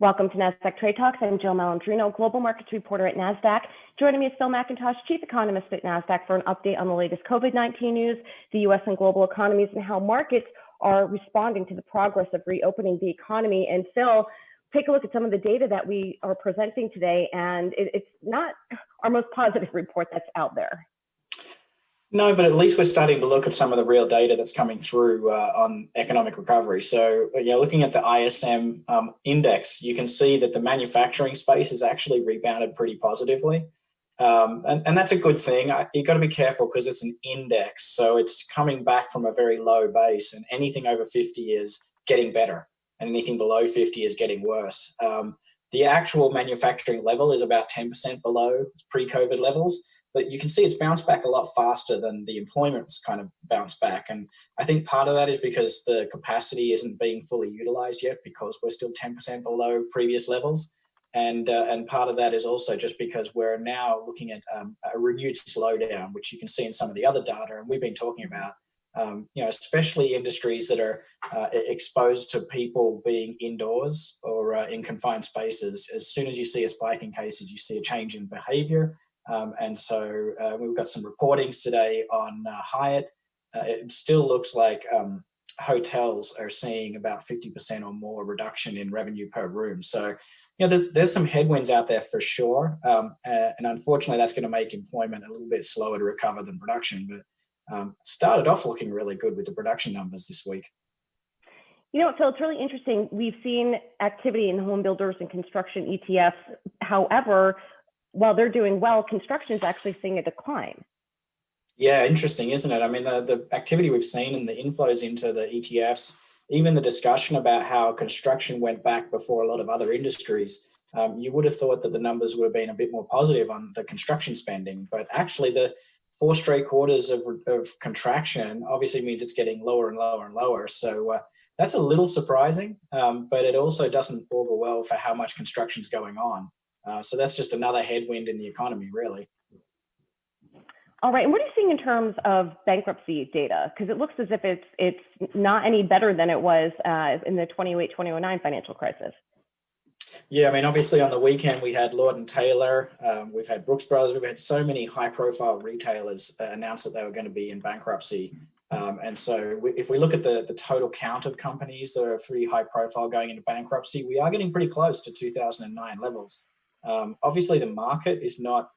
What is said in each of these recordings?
Welcome to Nasdaq Trade Talks. I'm Jill Malandrino, Global Markets Reporter at Nasdaq. Joining me is Phil Mackintosh, Chief Economist at Nasdaq, for an update on the latest COVID-19 news, the U.S. and global economies, and how markets are responding to the progress of reopening the economy. And Phil, take a look at some of the data that we are presenting today, and it's not our most positive report that's out there. No, but at least we're starting to look at some of the real data that's coming through on economic recovery. So, looking at the ISM index, you can see that the manufacturing space has actually rebounded pretty positively. And that's a good thing. You've got to be careful because it's an index. So it's coming back from a very low base, and anything over 50 is getting better and anything below 50 is getting worse. The actual manufacturing level is about 10% below pre-COVID levels. But you can see it's bounced back a lot faster than the employment's kind of bounced back. And I think part of that is because the capacity isn't being fully utilized yet because we're still 10% below previous levels. And part of that is also just because we're now looking at a renewed slowdown, which you can see in some of the other data. And we've been talking about, especially industries that are exposed to people being indoors or in confined spaces. As soon as you see a spike in cases, you see a change in behavior. And so we've got some reportings today on Hyatt. It still looks like hotels are seeing about 50% or more reduction in revenue per room. So, there's some headwinds out there for sure. And unfortunately, that's going to make employment a little bit slower to recover than production. But started off looking really good with the production numbers this week. Phil, it's really interesting. We've seen activity in home builders and construction ETFs. However, while they're doing well, construction is actually seeing a decline. Yeah, interesting, isn't it? I mean, the activity we've seen and the inflows into the ETFs, even the discussion about how construction went back before a lot of other industries, you would have thought that the numbers would have been a bit more positive on the construction spending. But actually, the 4 straight quarters of contraction obviously means it's getting lower and lower and lower. So that's a little surprising, but it also doesn't augur well for how much construction's going on. So that's just another headwind in the economy, really. All right. And what are you seeing in terms of bankruptcy data? Because it looks as if it's not any better than it was in the 2008-2009 financial crisis. Yeah, I mean, obviously on the weekend we had Lord & Taylor, we've had Brooks Brothers, we've had so many high-profile retailers announce that they were going to be in bankruptcy. And so if we look at the total count of companies that are pretty high-profile going into bankruptcy, we are getting pretty close to 2009 levels. Obviously, the market is not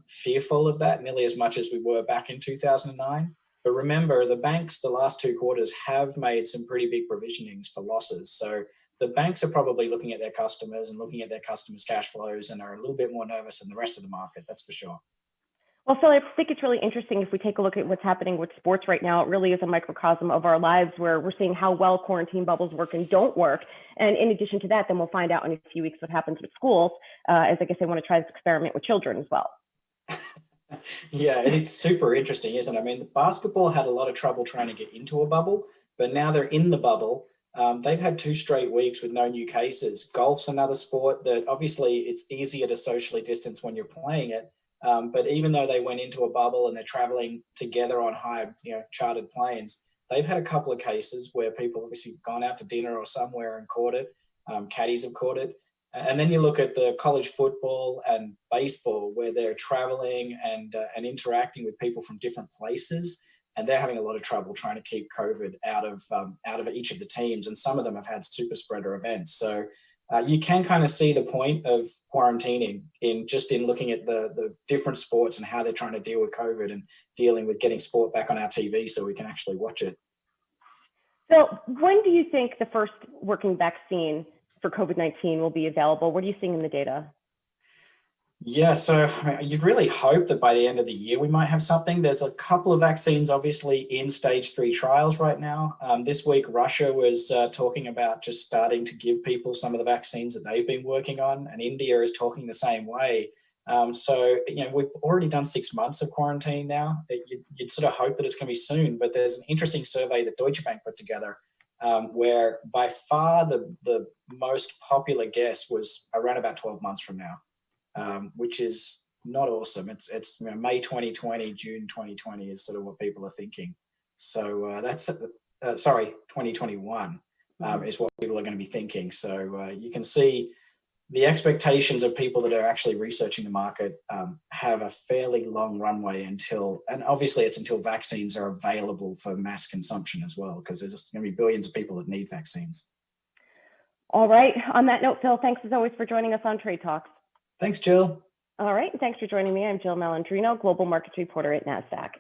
fearful of that nearly as much as we were back in 2009. But remember, the banks, the last 2 quarters, have made some pretty big provisionings for losses. So the banks are probably looking at their customers and looking at their customers' cash flows and are a little bit more nervous than the rest of the market, that's for sure. Well, Phil, I think it's really interesting if we take a look at what's happening with sports right now. It really is a microcosm of our lives where we're seeing how well quarantine bubbles work and don't work. And in addition to that, then we'll find out in a few weeks what happens with schools, as I guess they want to try this experiment with children as well. Yeah, it's super interesting, isn't it? I mean, basketball had a lot of trouble trying to get into a bubble, but now they're in the bubble. They've had 2 straight weeks with no new cases. Golf's another sport that obviously it's easier to socially distance when you're playing it. But even though they went into a bubble and they're traveling together on chartered planes, they've had a couple of cases where people obviously gone out to dinner or somewhere and caught it. Caddies have caught it. And then you look at the college football and baseball where they're traveling and interacting with people from different places. And they're having a lot of trouble trying to keep COVID out of each of the teams. And some of them have had super spreader events. So you can kind of see the point of quarantining in looking at the different sports and how they're trying to deal with COVID and dealing with getting sport back on our TV so we can actually watch it. So when do you think the first working vaccine for COVID-19 will be available? What are you seeing in the data? Yeah, so you'd really hope that by the end of the year we might have something. There's a couple of vaccines obviously in stage 3 trials right now. This week, Russia was talking about just starting to give people some of the vaccines that they've been working on, and India is talking the same way. So, we've already done 6 months of quarantine now. You'd sort of hope that it's going to be soon, but there's an interesting survey that Deutsche Bank put together where by far the most popular guess was around about 12 months from now. Which is not awesome. It's May 2020, June 2020 is sort of what people are thinking. So that's 2021. is what people are going to be thinking. So you can see the expectations of people that are actually researching the market have a fairly long runway until, and obviously it's until vaccines are available for mass consumption as well, because there's just going to be billions of people that need vaccines. All right. On that note, Phil, thanks as always for joining us on Trade Talks. Thanks, Jill. All right. Thanks for joining me. I'm Jill Malandrino, Global Markets Reporter at Nasdaq.